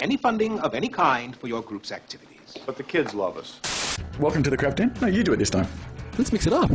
any funding of any kind for your group's activities. But the kids love us. Welcome to the crap den. No, you do it this time. Let's mix it up.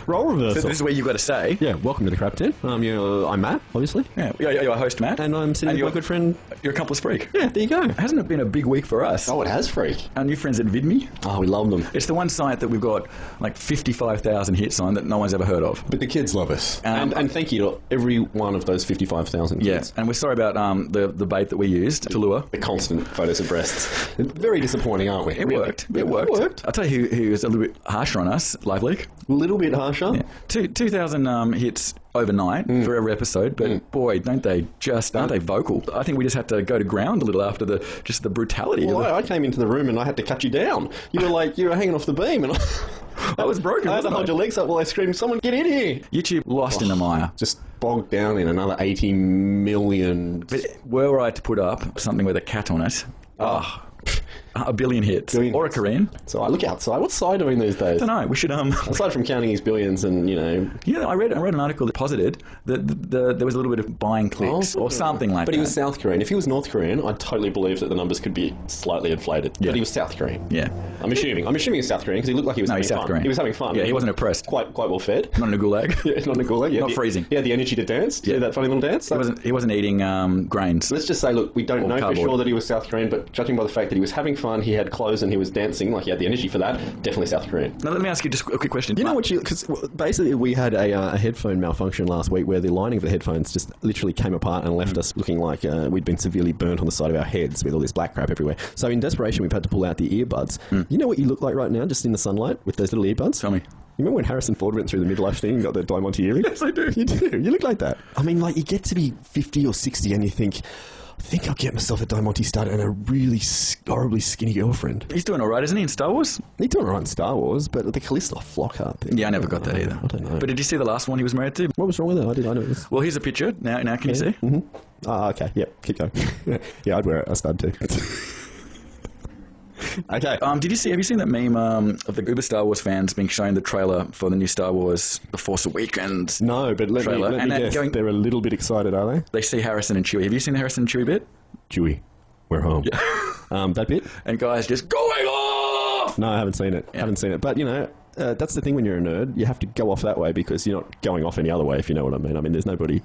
Role reversal. So this is where you've got to say. Yeah, welcome to the crap den. I'm Matt, obviously. Yeah, you're our host, Matt. And I'm sitting with my good friend... Your accomplice Freak. Yeah, there you go. Hasn't it been a big week for us? Oh, it has, Freak. Our new friends at VidMe. Oh, we love them. It's the one site that we've got like 55,000 hits on that no one's ever heard of. But the kids love us. And thank you to every one of those 55,000 kids. Yeah, and we're sorry about the bait that we used to lure. The constant photos of breasts. Very disappointing, aren't we? It worked. It worked. I'll tell you who was a little bit harsher on us, Live Leak. A little bit harsher. Yeah. 2,000 hits overnight for every episode, but boy, aren't they vocal? I think we just had to go to ground a little after the brutality. Well, I came into the room and I had to cut you down. You were hanging off the beam, and I was broken. I had to hold your legs up while I screamed, "Someone get in here!" YouTube lost in the mire. Just bogged down in another 80 million. But were I to put up something with a cat on it, a billion hits. Or a Korean. So I look outside. What's Sai doing these days? I don't know. We should aside from counting his billions and Yeah, I read an article that posited that there was a little bit of buying clicks or something like that. But he was South Korean. If he was North Korean, I'd totally believe that the numbers could be slightly inflated. Yeah. But he was South Korean. Yeah. I'm assuming he was South Korean because he looked like he was having fun. Korean. He was having fun. Yeah, he wasn't oppressed. Quite well fed. Not in a gulag. Yeah, not in a gulag. Yeah, not freezing. He had the energy to dance. Yeah, that funny little dance. He wasn't eating grains. Let's just say, look, we don't know for sure that he was South Korean, but judging by the fact that he was having fun, he had clothes and he was dancing, like he had the energy for that, definitely South Korean. Now let me ask you just a quick question. You know what because basically we had a headphone malfunction last week where the lining of the headphones just literally came apart and left us looking like we'd been severely burnt on the side of our heads with all this black crap everywhere. So in desperation we've had to pull out the earbuds. You know what you look like right now, just in the sunlight with those little earbuds? Tell me. You remember when Harrison Ford went through the midlife thing and got the Diamante earring? Yes, I do. You do. You look like that. I mean, like, you get to be 50 or 60 and you think, I think I'll get myself a Diamante stud and a really horribly skinny girlfriend. He's doing all right, isn't he, in Star Wars? He's doing all right in Star Wars, but the Callisto Flockhart thing. Yeah, I never got that either. I don't know. But did you see the last one he was married to? What was wrong with it? I know this. Well, here's a picture. Now can you see? Mm-hmm. Okay. Yep. Keep going. Yeah, I'd wear a stud too. Okay. Have you seen that meme of the Uber Star Wars fans being shown the trailer for the new Star Wars The Force Awakens? No, but let me guess. They're a little bit excited, are they? They see Harrison and Chewie. Have you seen the Harrison and Chewie bit? Chewie, we're home. Yeah. That bit? And guys just going off! No, I haven't seen it. Yeah. But, that's the thing when you're a nerd. You have to go off that way because you're not going off any other way, if you know what I mean. I mean, there's nobody...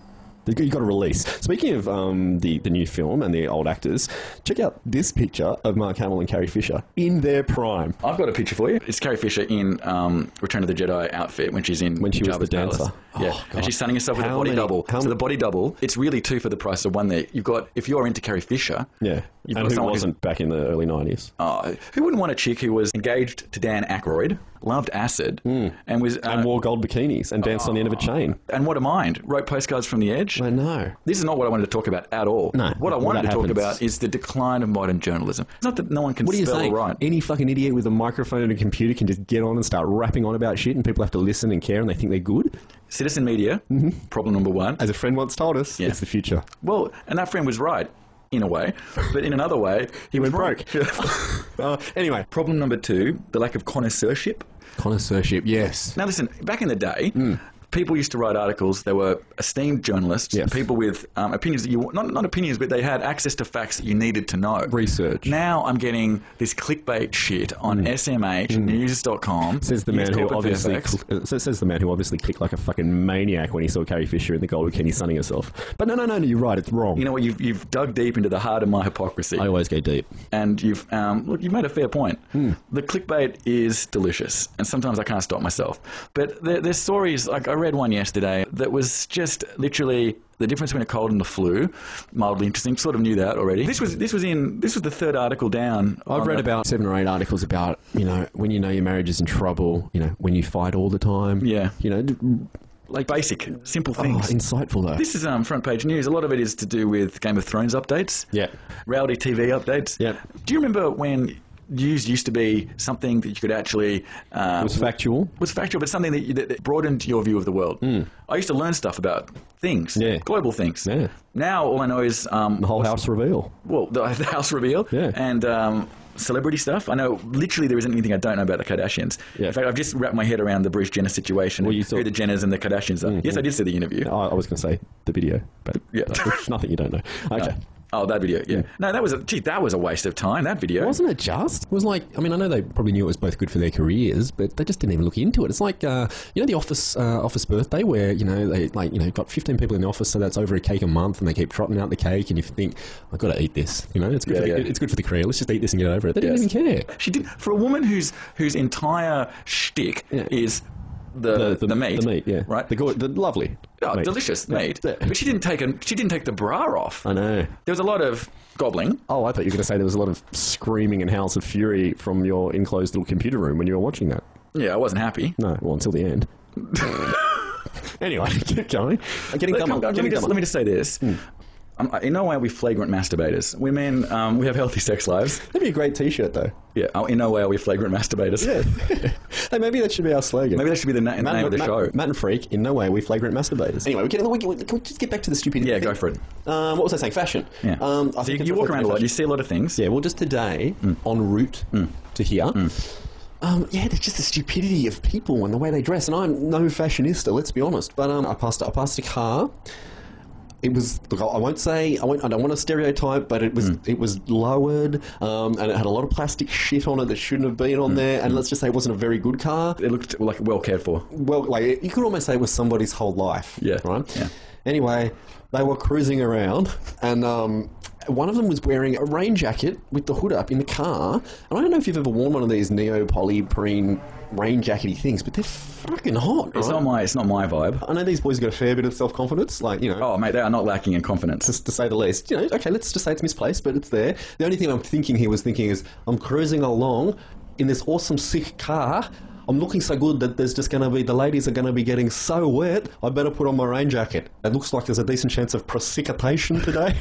You've got to release. Speaking of the new film and the old actors, check out this picture of Mark Hamill and Carrie Fisher in their prime. I've got a picture for you. It's Carrie Fisher in Return of the Jedi outfit when she was the dancer. Yeah, and she's sunning herself with a body double. So the body double, it's really two for the price of one there. You've got, if you're into Carrie Fisher... Yeah, and who wasn't back in the early 90s? Who wouldn't want a chick who was engaged to Dan Aykroyd, loved acid, and was... and wore gold bikinis and danced on the end of a chain. And what a mind. Wrote postcards from the edge. I know. This is not what I wanted to talk about at all. No. What I wanted to talk about is the decline of modern journalism. It's not that no one can spell or write. Any fucking idiot with a microphone and a computer can just get on and start rapping on about shit and people have to listen and care and they think they're good? Citizen media, problem number one. As a friend once told us, it's the future. Well, and that friend was right. In a way, but in another way, he went broke. Anyway, problem number two, the lack of connoisseurship. Connoisseurship, yes. Now listen, back in the day, people used to write articles. They were esteemed journalists, people with opinions that you... Not opinions, but they had access to facts that you needed to know. Research. Now I'm getting this clickbait shit on SMH, news.com. Says the man who obviously clicked like a fucking maniac when he saw Carrie Fisher in the gold bikini sunning herself. But no, you're right, it's wrong. You know what, you've dug deep into the heart of my hypocrisy. I always go deep. And you've made a fair point. The clickbait is delicious, and sometimes I can't stop myself. But there's stories, like I read one yesterday that was just literally the difference between a cold and the flu. Mildly interesting. Sort of knew that already. This was the third article down. I've read about 7 or 8 articles about, when you know your marriage is in trouble, when you fight all the time. Yeah. Like basic, simple things. Insightful though. This is front page news. A lot of it is to do with Game of Thrones updates. Yeah. Reality TV updates. Yeah. Do you remember when news used to be something that you could actually... was factual, but something that broadened your view of the world. I used to learn stuff about things, global things. Yeah. Now all I know is... the whole house reveal. Well, the house reveal. Yeah. And... celebrity stuff. I know literally there isn't anything I don't know about the Kardashians. Yeah. In fact, I've just wrapped my head around the Bruce Jenner situation, who the Jenners and the Kardashians are. Yes, I did see the interview. I was going to say the video, but yeah. nothing you don't know. Okay. Oh, that video, yeah. No, that was a waste of time, that video. Wasn't it just? It was like, I mean, I know they probably knew it was both good for their careers, but they just didn't even look into it. It's like, the office birthday where, they got 15 people in the office, so that's over a cake a month, and they keep trotting out the cake, and you think, I've got to eat this. It's good, it's good for the career. Let's just eat this and get over it. They didn't even care. She did, for a woman whose entire shtick is the meat. The meat, yeah. Right? The lovely. Oh, meat. Delicious meat. Yeah. But she didn't take the bra off. I know. There was a lot of gobbling. Oh, I thought you were going to say there was a lot of screaming and howls of fury from your enclosed little computer room when you were watching that. Yeah, I wasn't happy. No, well, until the end. Anyway, keep going. I'm getting dumber. Let me just say this. In no way are we flagrant masturbators. Women, we have healthy sex lives. That'd be a great T-shirt, though. Yeah, in no way are we flagrant masturbators. Yeah. Hey, maybe that should be our slogan. Maybe that should be the name of the show. Matt and Freak, in no way are we flagrant masturbators. Anyway, can we just get back to the stupidity? Yeah, go for it. What was I saying? Fashion. Yeah. I think you walk around a lot. You see a lot of things. Yeah, well, just today, en route to here... there's just the stupidity of people and the way they dress. And I'm no fashionista, let's be honest. But I passed a car. It was, look, I don't want to stereotype, but it was lowered, and it had a lot of plastic shit on it that shouldn't have been on there. And let's just say it wasn't a very good car. It looked like well cared for. Well, like you could almost say it was somebody's whole life. Yeah. Right. Yeah. Anyway, they were cruising around, and one of them was wearing a rain jacket with the hood up in the car. And I don't know if you've ever worn one of these neopolyprene rain jackety things, but they're fucking hot. It's not my vibe. I know these boys got a fair bit of self-confidence, Oh, mate, they are not lacking in confidence. To say the least. Okay, let's just say it's misplaced, but it's there. The only thing I'm thinking he was thinking is, I'm cruising along in this awesome, sick car. I'm looking so good that there's just going to be, the ladies are going to be getting so wet, I better put on my rain jacket. It looks like there's a decent chance of precipitation today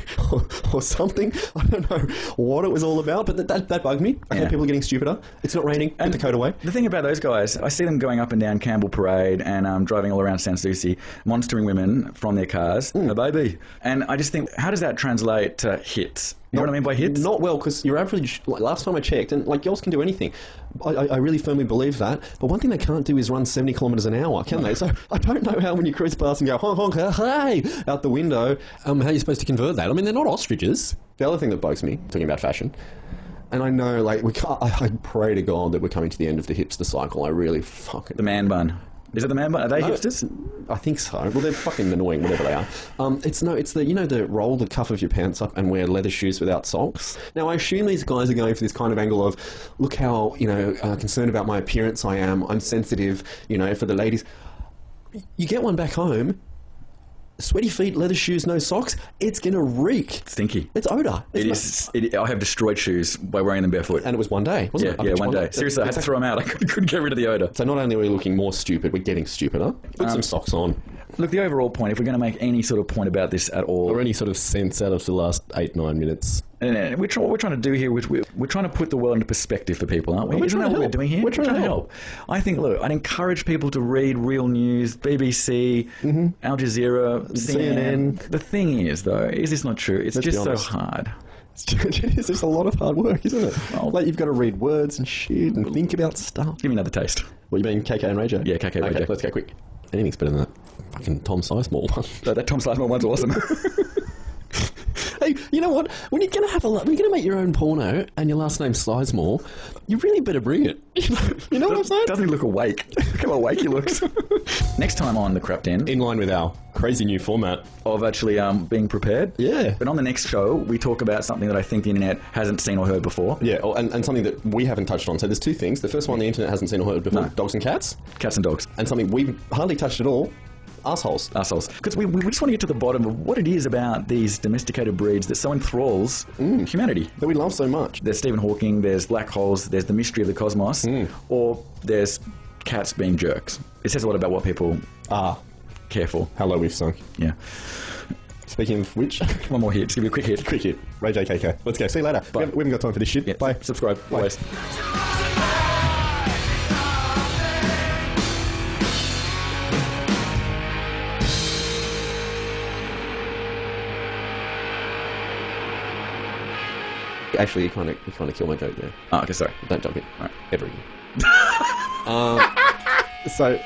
or something. I don't know what it was all about, but that bugged me. Okay, people are getting stupider. It's not raining. Put the coat away. The thing about those guys, I see them going up and down Campbell Parade and driving all around Sans Souci, monstering women from their cars, a baby. And I just think, how does that translate to hits? You know what I mean by hits? Not well, because your average, last time I checked, and girls can do anything. I really firmly believe that. But one thing they can't do is run 70 kilometres an hour, can they? So I don't know how when you cruise past and go, honk, honk, hey, out the window, how you're supposed to convert that. I mean, they're not ostriches. The other thing that bugs me, talking about fashion, and I know, I pray to God that we're coming to the end of the hipster cycle. I really fucking... The man bun. Is it the man bun? Are they hipsters? I think so. Well, they're fucking annoying, whatever they are. It's the roll the cuff of your pants up and wear leather shoes without socks. Now, I assume these guys are going for this kind of angle of, look how, concerned about my appearance I am. I'm sensitive, for the ladies. You get one back home, sweaty feet, leather shoes, no socks, it's going to reek. Stinky. It's odour. I have destroyed shoes by wearing them barefoot. And it was one day, wasn't it? Yeah, one day. Seriously, I had to throw them out. I couldn't get rid of the odour. So not only are we looking more stupid, we're getting stupider. Put some socks on. Look, the overall point, if we're going to make any sort of point about this at all... Or any sort of sense out of the last 8-9 minutes... And what we're trying to do here, we're trying to put the world into perspective for people, aren't we? Well, Isn't that what we're doing here? We're trying to help. I think, look, I'd encourage people to read real news, BBC, Al Jazeera, CNN. The thing is, though, is this not true? It's just so hard. It is. It's a lot of hard work, isn't it? Oh. You've got to read words and shit and think about stuff. Give me another taste. What, you mean KK and Ray J? Yeah, KK and Ray J. Let's go quick. Anything's better than that fucking Tom Sizemore one. No, that Tom Sizemore one's awesome. Hey, you know what? When you're going to make your own porno and your last name's Sizemore, you really better bring it. You know what I'm saying? Doesn't he look awake? Look how awake he looks. Next time on The Crap Den. In line with our crazy new format. Of actually being prepared. Yeah. But on the next show, we talk about something that I think the internet hasn't seen or heard before. Yeah, and something that we haven't touched on. So there's two things. The first one the internet hasn't seen or heard before. No. Dogs and cats. Cats and dogs. And something we've hardly touched at all. Assholes. Because we just want to get to the bottom of what it is about these domesticated breeds that so enthralls humanity. That we love so much. There's Stephen Hawking, there's black holes, there's the mystery of the cosmos, or there's cats being jerks. It says a lot about what people care for. Hello, we've sunk. Yeah. Speaking of which... One more hit. Just give you a quick hit. Quick hit. Ray J KK. Let's go. See you later. We haven't got time for this shit. Yeah. Bye. Subscribe. Bye. Always. Actually, you kind of kill my joke there. Oh, okay, sorry. Don't jump in. All right. Ever again. So...